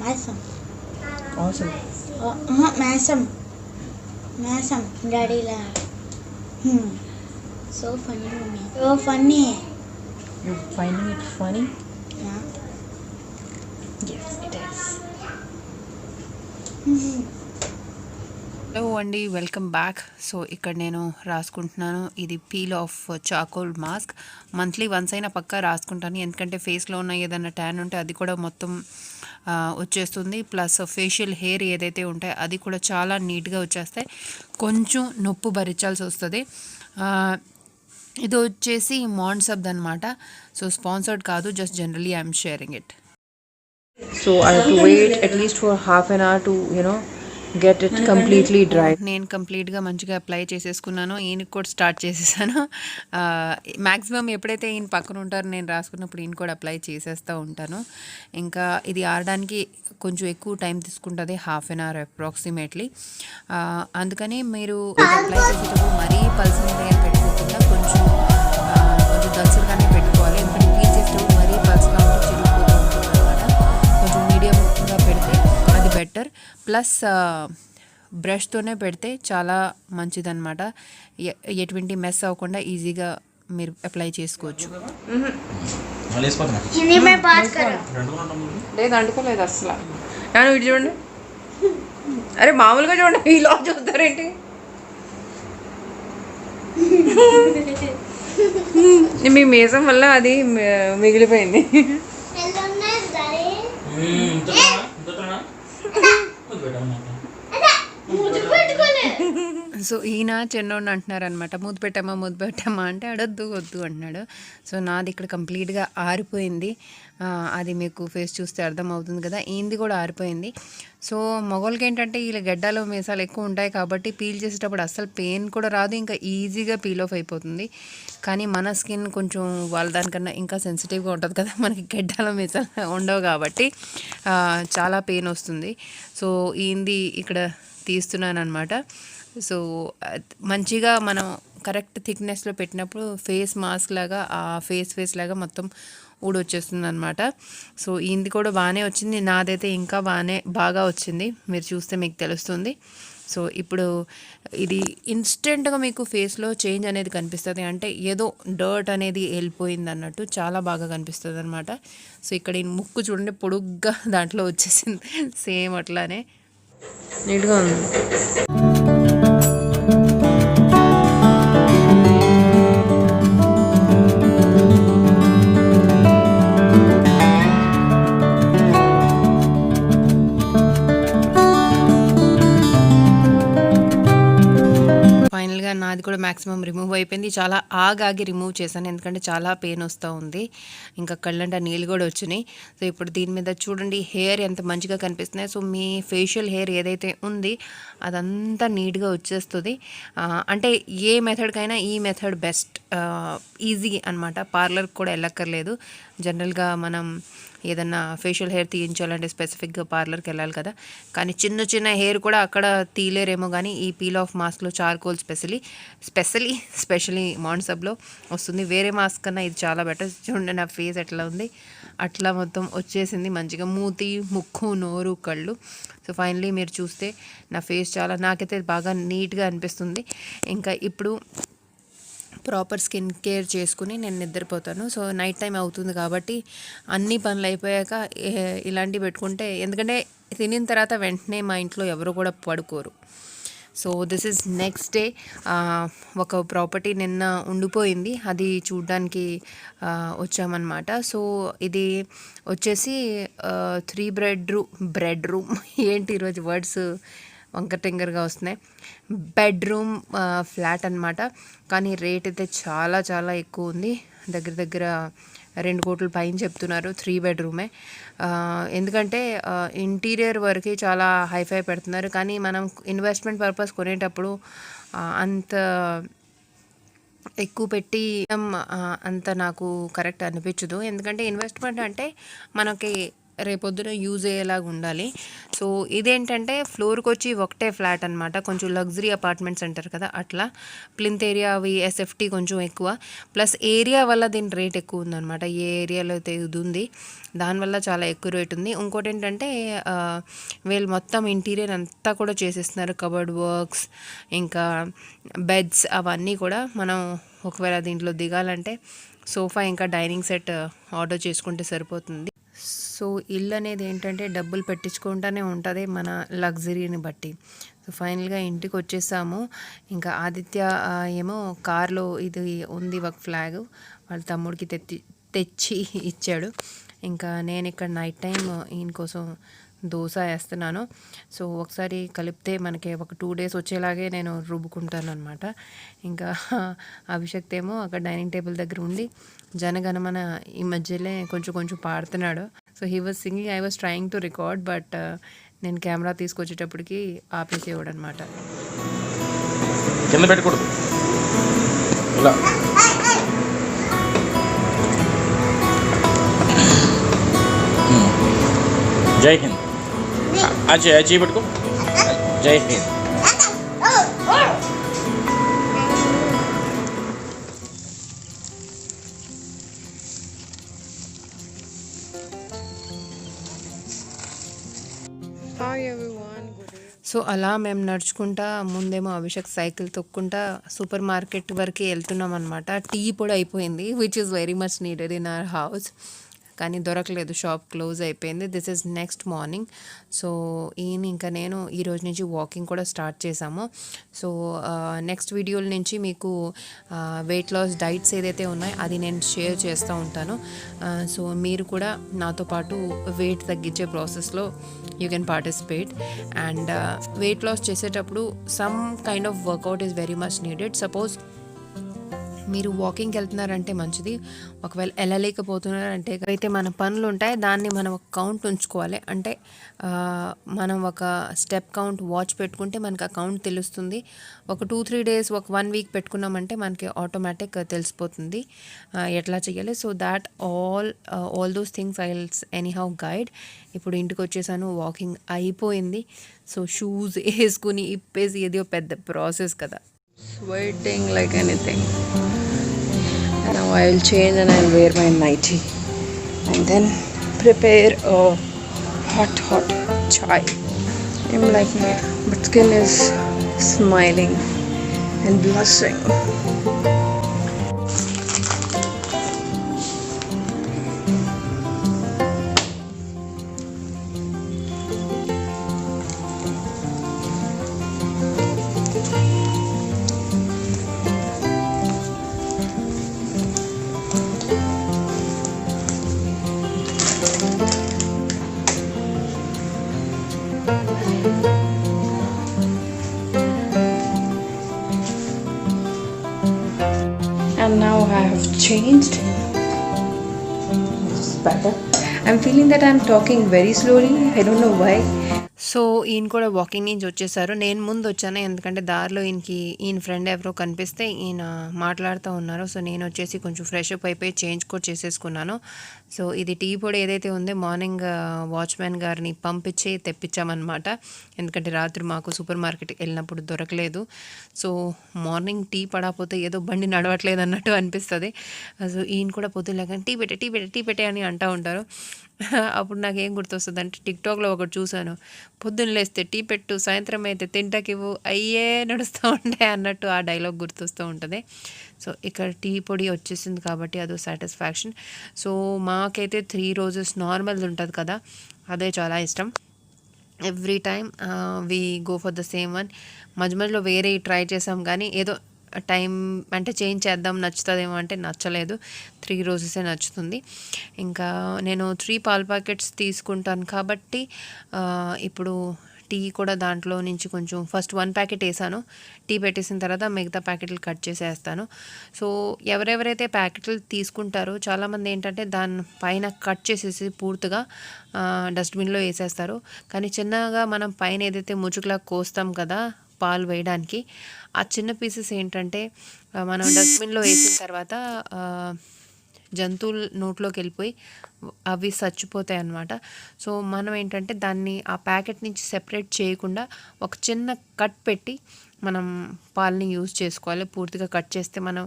Masam. Awesome. Masam. Masam. Daddy la. So funny, mommy. So funny. You're finding it funny? Yeah. Yes, it is. Hello అండి, welcome back. So ఇక్కడ నేను రాసుకుంటున్నాను. ఇది peel off charcoal mask. Monthly once అయినా పక్కా రాసుకుంటాను, ఎందుకంటే ఫేస్లో ఉన్న ఏదైనా ట్యాన్ ఉంటే అది కూడా మొత్తం వచ్చేస్తుంది. ప్లస్ ఫేషియల్ హెయిర్ ఏదైతే ఉంటాయో అది కూడా చాలా నీట్గా వచ్చేస్తాయి. కొంచెం నొప్పు భరించాల్సి వస్తుంది. ఇది వచ్చేసి మాండ్సబ్ది అనమాట. సో స్పాన్సర్డ్ కాదు, just generally I'm sharing it. So I have to wait at least for half an hour to, get it completely dry. నేను కంప్లీట్గా మంచిగా అప్లై చేసేసుకున్నాను. ఈయనకి కూడా స్టార్ట్ చేసేసాను. మ్యాక్సిమం ఎప్పుడైతే ఈయన పక్కన ఉంటారో నేను రాసుకున్నప్పుడు ఈయన కూడా అప్లై చేసేస్తూ ఉంటాను. ఇంకా ఇది ఆడడానికి కొంచెం ఎక్కువ టైం తీసుకుంటుంది, హాఫ్ అన్ అవర్ అప్రాక్సిమేట్లీ. అందుకని మీరు అప్లై చేసేటప్పుడు మరీ పల్సని పెట్టుకోకుండా కొంచెం దల్సరిగానే పెట్టుకోవాలి. ఎందుకంటే పీల్ చేసేటప్పుడు మరీ పల్సగా ఉంటే చిరిగిపోతూ ఉంటుంది అనమాట. కొంచెం మీడియంగా పెడితే అది బెటర్. ప్లస్ బ్రష్తోనే పెడితే చాలా మంచిదన్నమాట. ఎటువంటి మెస్ అవ్వకుండా ఈజీగా మీరు అప్లై చేసుకోవచ్చు. లేదు అంటుకోలేదు అసలు. నేను ఇటు చూడండి. అరే మామూలుగా చూడండి, ఇలా చూస్తారేంటి? మీ మీసం వల్ల అది మిగిలిపోయింది. సో ఈయన చిన్నోడిని అంటున్నారనమాట, మూత పెట్టమ్మా అంటే అడొద్దు వద్దు అంటున్నాడు. సో నాది ఇక్కడ కంప్లీట్గా ఆరిపోయింది. అది మీకు ఫేస్ చూస్తే అర్థమవుతుంది కదా. ఈయనది కూడా ఆరిపోయింది. సో మగవాళ్ళకి ఏంటంటే వీళ్ళ గడ్డలు మీసాలు ఎక్కువ ఉంటాయి కాబట్టి పీల్ చేసేటప్పుడు అస్సలు పెయిన్ కూడా రాదు, ఇంకా ఈజీగా పీల్ ఆఫ్ అయిపోతుంది. కానీ మన స్కిన్ కొంచెం వాళ్ళ దానికన్నా ఇంకా సెన్సిటివ్గా ఉంటుంది కదా, మనకి గడ్డల మీసాలు ఉండవు కాబట్టి చాలా పెయిన్ వస్తుంది. సో ఈయనది ఇక్కడ తీస్తున్నాను అనమాట. సో మంచిగా మనం కరెక్ట్ థిక్నెస్లో పెట్టినప్పుడు ఫేస్ మాస్క్ లాగా ఆ ఫేస్ లాగా మొత్తం ఊడొచ్చేస్తుంది అనమాట. సో ఈయనది కూడా బాగానే వచ్చింది, నాదైతే ఇంకా బాగా వచ్చింది. మీరు చూస్తే మీకు తెలుస్తుంది. సో ఇప్పుడు ఇది ఇన్స్టెంట్గా మీకు ఫేస్లో చేంజ్ అనేది కనిపిస్తుంది. అంటే ఏదో డర్ట్ అనేది వెళ్ళిపోయింది అన్నట్టు చాలా బాగా కనిపిస్తుంది అనమాట. సో ఇక్కడ ఈ ముక్కు చూడండి పొడుగ్గా దాంట్లో వచ్చేసింది, సేమ్ అట్లానే నీట్గా ఉంది. ఫైనల్గా నాది కూడా మ్యాక్సిమం రిమూవ్ అయిపోయింది. చాలా ఆగి రిమూవ్ చేశాను, ఎందుకంటే చాలా పెయిన్ వస్తూ ఉంది. ఇంకా కళ్ళంట నీళ్ళు కూడా వచ్చినాయి. సో ఇప్పుడు దీని మీద చూడండి హెయిర్ ఎంత మంచిగా కనిపిస్తున్నాయి. సో మీ ఫేషియల్ హెయిర్ ఏదైతే ఉంది అదంతా నీట్గా వచ్చేస్తుంది. అంటే ఏ మెథడ్కైనా ఈ మెథడ్ బెస్ట్, ఈజీ అనమాట. పార్లర్కి కూడా వెళ్ళక్కర్లేదు. జనరల్గా మనం ఏదన్నా ఫేషియల్ హెయిర్ తీయించాలంటే స్పెసిఫిక్గా పార్లర్కి వెళ్ళాలి కదా. కానీ చిన్న హెయిర్ కూడా అక్కడ తీయలేరేమో, కానీ ఈ పీల్ ఆఫ్ మాస్క్లో చార్కోల్ స్పెషలీ మాండ్సబ్లో వస్తుంది. వేరే మాస్క్ కన్నా ఇది చాలా బెటర్. చూడండి నా ఫేస్ ఎట్లా ఉంది, అట్లా మొత్తం వచ్చేసింది మంచిగా. మూతి, ముక్కు, నోరు, కళ్ళు. సో ఫైనలీ మీరు చూస్తే నా ఫేస్ చాలా నాకైతే బాగా నీట్గా అనిపిస్తుంది. ఇంకా ఇప్పుడు ప్రాపర్ స్కిన్ కేర్ చేసుకుని నేను నిద్రపోతాను. సో నైట్ టైం అవుతుంది కాబట్టి అన్ని పనులు అయిపోయాక ఇలాంటివి పెట్టుకుంటే, ఎందుకంటే తినిన తర్వాత వెంటనే మా ఇంట్లో ఎవరు కూడా పడుకోరు. So this is next day. ఒక ప్రాపర్టీ నిన్న ఉండిపోయింది, అది చూడ్డానికి వచ్చామన్నమాట. సో ఇది వచ్చేసి 3 బెడ్రూమ్ ఏంటి ఈరోజు వర్డ్స్ వంకటింగర్గా వస్తున్నాయి. బెడ్రూమ్ ఫ్లాట్ అనమాట. కానీ రేట్ అయితే చాలా చాలా ఎక్కువ ఉంది. దగ్గర 2 కోట్ల పైన చెప్తున్నారు 3 బెడ్రూమే. ఎందుకంటే ఇంటీరియర్ వరకు చాలా హైఫై పెడుతున్నారు, కానీ మనం ఇన్వెస్ట్మెంట్ పర్పస్ కొనేటప్పుడు అంత ఎక్కువ పెట్టి అంత నాకు కరెక్ట్ అనిపించదు. ఎందుకంటే ఇన్వెస్ట్మెంట్ అంటే మనకి రేపొద్దున యూజ్ అయ్యేలాగా ఉండాలి. సో ఇదేంటంటే ఫ్లోర్కి వచ్చి ఒకటే ఫ్లాట్ అనమాట, కొంచెం లగ్జరీ అపార్ట్మెంట్స్ అంటారు కదా అట్లా. ప్లింత్ ఏరియా అవి ఎస్ఎఫ్టీ కొంచెం ఎక్కువ, ప్లస్ ఏరియా వల్ల దీని రేట్ ఎక్కువ ఉందన్నమాట. ఏ ఏరియాలో అయితే ఇది ఉంది దానివల్ల చాలా ఎక్కువ రేట్ ఉంది. ఇంకోటి ఏంటంటే వీళ్ళు మొత్తం ఇంటీరియర్ అంతా కూడా చేసేస్తున్నారు, కబర్డ్ వర్క్స్ ఇంకా బెడ్స్ అవన్నీ కూడా. మనం ఒకవేళ దీంట్లో దిగాలంటే సోఫా ఇంకా డైనింగ్ సెట్ ఆర్డర్ చేసుకుంటే సరిపోతుంది. సో ఇల్లు అనేది ఏంటంటే డబ్బులు పెట్టించుకుంటూనే ఉంటుంది మన లగ్జరీని బట్టి. సో ఫైనల్గా ఇంటికి వచ్చేసాము. ఇంకా ఆదిత్య ఏమో కార్లో ఇది ఉంది ఒక ఫ్లాగ్, వాళ్ళ తమ్ముడికి తెచ్చి ఇచ్చాడు. ఇంకా నేను ఇక్కడ నైట్ టైం ఈయన కోసం దోశ వేస్తున్నాను. సో ఒకసారి కలిపితే మనకి ఒక 2 days వచ్చేలాగే నేను రుబ్బుకుంటాను అనమాట. ఇంకా అభిషేక్ ఏమో అక్కడ డైనింగ్ టేబుల్ దగ్గర ఉండి జనగణమన ఈ మధ్యలో కొంచెం పాడుతున్నాడు. So he was singing, I was trying to record, but నేను కెమెరా తీసుకొచ్చేటప్పటికి ఆపేసేవాడు అనమాట. కింద పెట్టకూడదు ఇలా. జై హింద్. అజయ్ పెట్టుకో. జై హింద్. సో అలా మేము నడుచుకుంటా ముందేమో అభిషేక్ సైకిల్ తొక్కుంటా సూపర్ మార్కెట్ వరకు వెళ్తున్నాం అనమాట. టీ కూడా అయిపోయింది, which is very much needed in our house. కానీ దొరకలేదు, షాప్ క్లోజ్ అయిపోయింది. This is next morning. So ఈయన ఇంకా నేను ఈరోజు నుంచి వాకింగ్ కూడా స్టార్ట్ చేసాము. సో నెక్స్ట్ వీడియోల నుంచి మీకు వెయిట్ లాస్ డైట్స్ ఏదైతే ఉన్నాయో అది నేను షేర్ చేస్తూ ఉంటాను. సో మీరు కూడా నాతో పాటు వెయిట్ తగ్గించే ప్రాసెస్లో you can participate. And weight loss చేసేటప్పుడు some kind of workout is very much needed. Suppose మీరు వాకింగ్కి వెళ్తున్నారంటే మంచిది, ఒకవేళ వెళ్ళలేకపోతున్నారంటే అయితే మన పనులు ఉంటాయి, దాన్ని మనం ఒక కౌంట్ ఉంచుకోవాలి. అంటే మనం ఒక స్టెప్ కౌంట్ వాచ్ పెట్టుకుంటే మనకు ఆ కౌంట్ తెలుస్తుంది. ఒక 2-3 days, ఒక 1 week పెట్టుకున్నామంటే మనకి ఆటోమేటిక్ తెలిసిపోతుంది ఎట్లా చేయాలి. So that all those things I will anyhow guide. ఇప్పుడు ఇంటికి వచ్చేసాను, వాకింగ్ అయిపోయింది. సో షూస్ వేసుకుని ఇప్పేసి ఏదో పెద్ద ప్రాసెస్ కదా. Sweating like anything. And now I will change and I will wear my nightie and then prepare a hot chai. I'm like, but skin is smiling and blushing. And now I have changed. This is better. I'm feeling that I'm talking very slowly. I don't know why. So ఈయన కూడా walking నుంచి వచ్చేసారు. నేను ముందు వచ్చాను, ఎందుకంటే దారిలో ఈయన ఫ్రెండ్ ఎవరో కనిపిస్తే ఈయన మాట్లాడుతూ ఉన్నారు. సో నేను వచ్చేసి కొంచెం ఫ్రెష్ అప్ అయిపోయి చేంజ్ కూడా చేసేసుకున్నాను. సో ఇది టీ పొడి ఏదైతే ఉందో మార్నింగ్ వాచ్మెన్ గారిని పంపించి తెప్పించామన్నమాట. ఎందుకంటే రాత్రి మాకు సూపర్ మార్కెట్కి వెళ్ళినప్పుడు దొరకలేదు. సో మార్నింగ్ టీ పడకపోతే ఏదో బండి నడవట్లేదు అన్నట్టు అనిపిస్తుంది. సో ఈయన కూడా పొద్దున్న టీ పెట్టే అని అంటూ ఉంటారు. అప్పుడు నాకేం గుర్తొస్తుంది అంటే టిక్టాక్లో ఒకటి చూశాను, పొద్దున్న లేస్తే టీ పెట్టు, సాయంత్రం అయితే తింటాకివ్వు, అయ్యే నడుస్తూ ఉంటాయి అన్నట్టు ఆ డైలాగ్ గుర్తొస్తూ ఉంటుంది. సో ఇక్కడ టీ పొడి వచ్చేసింది కాబట్టి అదో సాటిస్ఫాక్షన్. సో మాకైతే 3 roses నార్మల్ ఉంటుంది కదా, అదే చాలా ఇష్టం. Every time we go for the same one. మధ్యలో వేరే ట్రై చేసాం కానీ ఏదో టైం అంటే చేంజ్ చేద్దాం నచ్చుతుందేమో అంటే నచ్చలేదు, 3 roses నచ్చుతుంది. ఇంకా నేను 3 పాల ప్యాకెట్స్ తీసుకుంటాను కాబట్టి ఇప్పుడు టీ కూడా దాంట్లో నుంచి కొంచెం ఫస్ట్ 1 ప్యాకెట్ వేసాను. టీ పెట్టేసిన తర్వాత మిగతా ప్యాకెట్లు కట్ చేసేస్తాను. సో ఎవరెవరైతే ప్యాకెట్లు తీసుకుంటారో చాలామంది ఏంటంటే దాని పైన కట్ చేసేసి పూర్తిగా డస్ట్బిన్లో వేసేస్తారు. కానీ చిన్నగా మనం పైన ఏదైతే ముచుకులా కోస్తాం కదా పాలు వేయడానికి, ఆ చిన్న పీసెస్ ఏంటంటే మనం డస్ట్బిన్లో వేసిన తర్వాత జంతువుల నోట్లోకి వెళ్ళిపోయి అవి చచ్చిపోతాయి అన్నమాట. సో మనం ఏంటంటే దాన్ని ఆ ప్యాకెట్ నుంచి సెపరేట్ చేయకుండా ఒక చిన్న కట్ పెట్టి మనం పాలని యూజ్ చేసుకోవాలి. పూర్తిగా కట్ చేస్తే మనం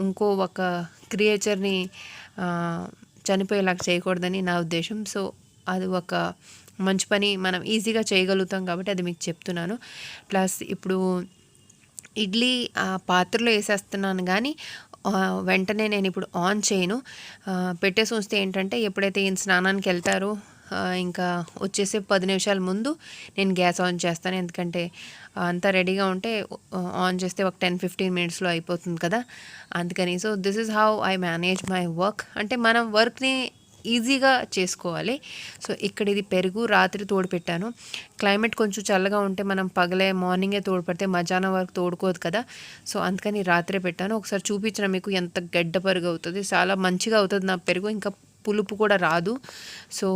ఇంకో ఒక క్రియేచర్ని చనిపోయేలాగా చేయకూడదని నా ఉద్దేశం. సో అది ఒక మంచి పని మనం ఈజీగా చేయగలుగుతాం కాబట్టి అది మీకు చెప్తున్నాను. ప్లస్ ఇప్పుడు ఇడ్లీ ఆ పాత్రలో వేసేస్తున్నాను కానీ వెంటనే నేను ఇప్పుడు ఆన్ చేయను. పెట్టేసి ఉంచితే ఏంటంటే ఎప్పుడైతే ఈయన స్నానానికి వెళ్తారో ఇంకా వచ్చేసే 10 నిమిషాల ముందు నేను గ్యాస్ ఆన్ చేస్తాను. ఎందుకంటే అంతా రెడీగా ఉంటే ఆన్ చేస్తే ఒక 10-15 మినిట్స్లో అయిపోతుంది కదా, అందుకని. So this is how I manage my work. అంటే మనం వర్క్ని ఈజీగా చేసుకోవాలి. సో ఇక్కడ ఇది పెరుగు రాత్రి తోడు పెట్టాను. క్లైమేట్ కొంచెం చల్లగా ఉంటే మనం పగలే మార్నింగే తోడు పెడితే మధ్యాహ్నం వరకు తోడుకోదు కదా, సో అందుకని రాత్రే పెట్టాను. ఒకసారి చూపించిన మీకు ఎంత గడ్డ పెరుగు అవుతుంది, చాలా మంచిగా అవుతుంది నా పెరుగు, ఇంకా పులుపు కూడా రాదు. సో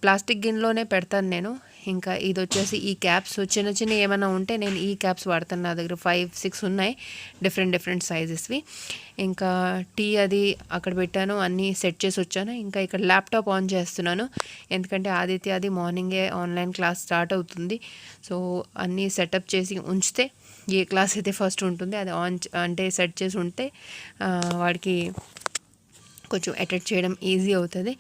ప్లాస్టిక్ గిన్నెలోనే పెడతాను నేను. ఇంకా ఇది వచ్చేసి ఈ క్యాప్స్ చిన్న చిన్న ఏమైనా ఉంటే నేను ఈ క్యాప్స్ వాడతాను. నా దగ్గర 5-6 ఉన్నాయి డిఫరెంట్ సైజెస్వి. ఇంకా టీ అది అక్కడ పెట్టాను, అన్నీ సెట్ చేసి వచ్చాను. ఇంకా ఇక్కడ ల్యాప్టాప్ ఆన్ చేస్తున్నాను ఎందుకంటే ఆదిత్య అది మార్నింగే ఆన్లైన్ క్లాస్ స్టార్ట్ అవుతుంది. సో అన్నీ సెటప్ చేసి ఉంచితే ఏ క్లాస్ అయితే ఫస్ట్ ఉంటుంది అది ఆన్ అంటే సెట్ చేసి ఉంటే వాడికి కొంచెం అటెండ్ చేయడం ఈజీ అవుతుంది.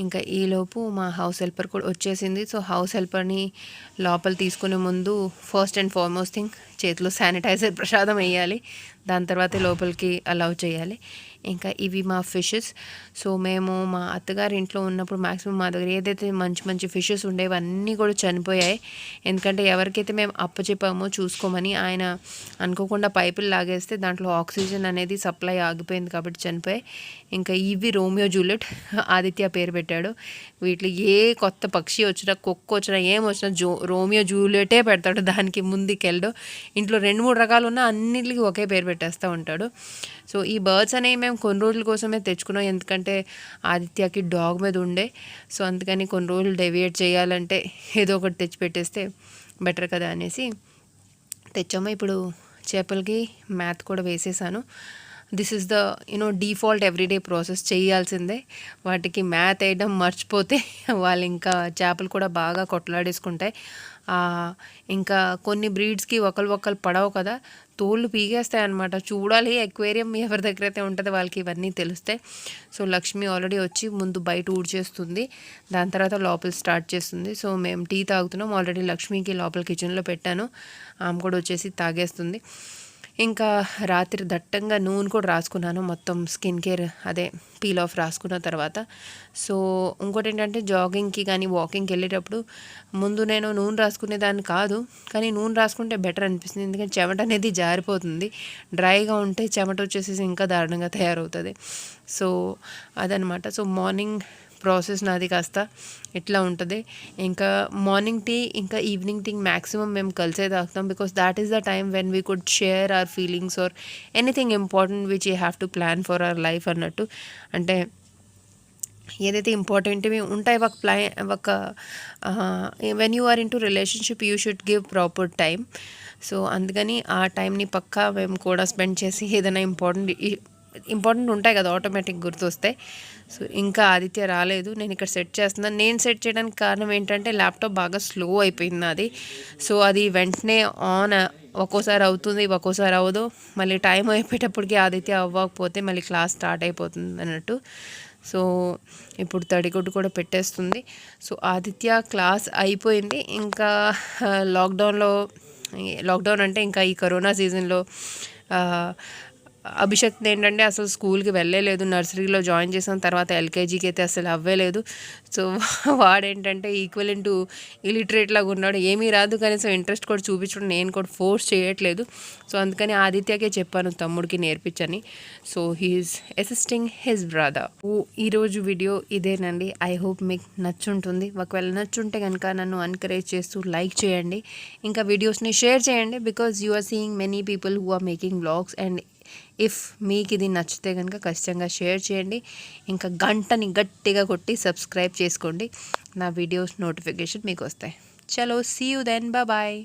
ఇంకా ఈలోపు మా హౌస్ హెల్పర్ కూడా వచ్చేసింది. సో హౌస్ హెల్పర్ని లోపల తీసుకునే ముందు ఫస్ట్ అండ్ ఫార్మోస్ట్ థింగ్ చేతిలో శానిటైజర్ ప్రసాదం వేయాలి, దాని తర్వాత లోపలికి అలౌ చేయాలి. ఇంకా ఇవి మా ఫిషెస్. సో మేము మా అత్తగారి ఇంట్లో ఉన్నప్పుడు మ్యాక్సిమం మా దగ్గర ఏదైతే మంచి ఫిషెస్ ఉండేవి అన్నీ కూడా చనిపోయాయి. ఎందుకంటే ఎవరికైతే మేము అప్పచెప్పామో చూసుకోమని ఆయన అనుకోకుండా పైపులు లాగేస్తే దాంట్లో ఆక్సిజన్ అనేది సప్లై ఆగిపోయింది కాబట్టి చనిపోయాయి. ఇంకా ఇవి రోమియో జూలియట్, ఆదిత్య పేరు పెట్టాడు. వీటిలో ఏ కొత్త పక్షి వచ్చినా కుక్క వచ్చినా ఏం వచ్చినా రోమియో జూలియటే పెడతాడు, దానికి ముందుకెళ్ళడు. ఇంట్లో 2-3 రకాలు ఉన్నా అన్నిటికీ ఒకే పేరు పెట్టేస్తూ ఉంటాడు. సో ఈ బర్డ్స్ అనేవి మేము కొన్ని రోజుల కోసమే తెచ్చుకున్నాం, ఎందుకంటే ఆదిత్యకి డాగ్ మీద ఉండే. సో అందుకని కొన్ని రోజులు డెవియేట్ చేయాలంటే ఏదో ఒకటి తెచ్చి పెట్టేస్తే బెటర్ కదా అనేసి తెచ్చాము. ఇప్పుడు చేపలకి మ్యాథ్ కూడా వేసేసాను. This is the default everyday process, చేయాల్సిందే. వాటికి మ్యాథ్ వేయడం మర్చిపోతే వాళ్ళు ఇంకా చేపలు కూడా బాగా కొట్లాడేసుకుంటాయి. ఇంకా కొన్ని బ్రీడ్స్కి ఒకళ్ళు పడవు కదా, తోళ్ళు పీగేస్తాయి అన్నమాట. చూడాలి, ఎక్వేరియం ఎవరి దగ్గర అయితే ఉంటుందో వాళ్ళకి ఇవన్నీ తెలుస్తాయి. సో లక్ష్మి ఆల్రెడీ వచ్చి ముందు బయట ఊడ్చేస్తుంది, దాని తర్వాత లోపల స్టార్ట్ చేస్తుంది. సో మేము టీ తాగుతున్నాం. ఆల్రెడీ లక్ష్మికి లోపల కిచెన్లో పెట్టాను, ఆమె కూడా వచ్చేసి తాగేస్తుంది. ఇంకా రాత్రి దట్టంగా నూనె కూడా రాసుకున్నాను, మొత్తం స్కిన్ కేర్ అదే పీల్ ఆఫ్ రాసుకున్న తర్వాత. సో ఇంకోటి ఏంటంటే జాగింగ్కి కానీ వాకింగ్కి వెళ్ళేటప్పుడు ముందు నేను నూనె రాసుకునేదాన్ని కాదు, కానీ నూనె రాసుకుంటే బెటర్ అనిపిస్తుంది. ఎందుకంటే చెమట అనేది జారిపోతుంది, డ్రైగా ఉంటే చెమట వచ్చేసి ఇంకా దారుణంగా తయారవుతుంది. సో అదనమాట. సో మార్నింగ్ ప్రాసెస్ నాది కాస్త ఇట్లా ఉంటుంది. ఇంకా మార్నింగ్ టీ ఇంకా ఈవినింగ్ టీ మ్యాక్సిమం మేము కలిసే తాగుతాం, because that is the time when we could share our feelings or anything important which you have to plan for our life అన్నట్టు. అంటే ఏదైతే ఇంపార్టెంట్వి ఉంటాయి ఒక when you are into relationship you should give proper time. So అందుకని ఆ టైంని పక్కా మేము కూడా స్పెండ్ చేసి ఏదైనా ఇంపార్టెంట్ ఉంటాయి కదా ఆటోమేటిక్ గుర్తొస్తాయి. సో ఇంకా ఆదిత్య రాలేదు, నేను ఇక్కడ సెట్ చేస్తున్నాను. నేను సెట్ చేయడానికి కారణం ఏంటంటే ల్యాప్టాప్ బాగా స్లో అయిపోయింది అది. సో అది వెంటనే ఆన్ ఒక్కోసారి అవుతుంది, ఒక్కోసారి అవ్వదు. మళ్ళీ టైం అయిపోయేటప్పటికి ఆదిత్య అవ్వకపోతే మళ్ళీ క్లాస్ స్టార్ట్ అయిపోతుంది అన్నట్టు. సో ఇప్పుడు తడిగుడ్డు కూడా పెట్టేస్తుంది. సో ఆదిత్య క్లాస్ అయిపోయింది. ఇంకా లాక్డౌన్ అంటే ఇంకా ఈ కరోనా సీజన్లో అభిషేక్ ఏంటంటే అసలు స్కూల్కి వెళ్ళలేదు, నర్సరీలో జాయిన్ చేసిన తర్వాత ఎల్కేజీకి అయితే అసలు అవ్వలేదు. సో వాడేంటంటే ఈక్వల్ టు ఇలిటరేట్ లాగా ఉన్నాడు, ఏమీ రాదు, కనీసం ఇంట్రెస్ట్ కూడా చూపించడం నేను కూడా ఫోర్స్ చేయట్లేదు. సో అందుకని ఆదిత్యకే చెప్పాను తమ్ముడికి నేర్పించని. So he is assisting his brother. ఈరోజు వీడియో ఇదేనండి. ఐ హోప్ మీకు నచ్చుంటుంది. ఒకవేళ నచ్చుంటే కనుక నన్ను ఎన్కరేజ్ చేస్తూ లైక్ చేయండి, ఇంకా వీడియోస్ని షేర్ చేయండి, because you are seeing many people who are making vlogs. And if మీకు ఇది నచ్చితే కనుక ఖచ్చితంగా షేర్ చేయండి. ఇంకా గంటని గట్టిగా కొట్టి సబ్స్క్రైబ్ చేసుకోండి, నా వీడియోస్ నోటిఫికేషన్ మీకు వస్తాయి. చలో, సీ యూ దెన్, బాయ్.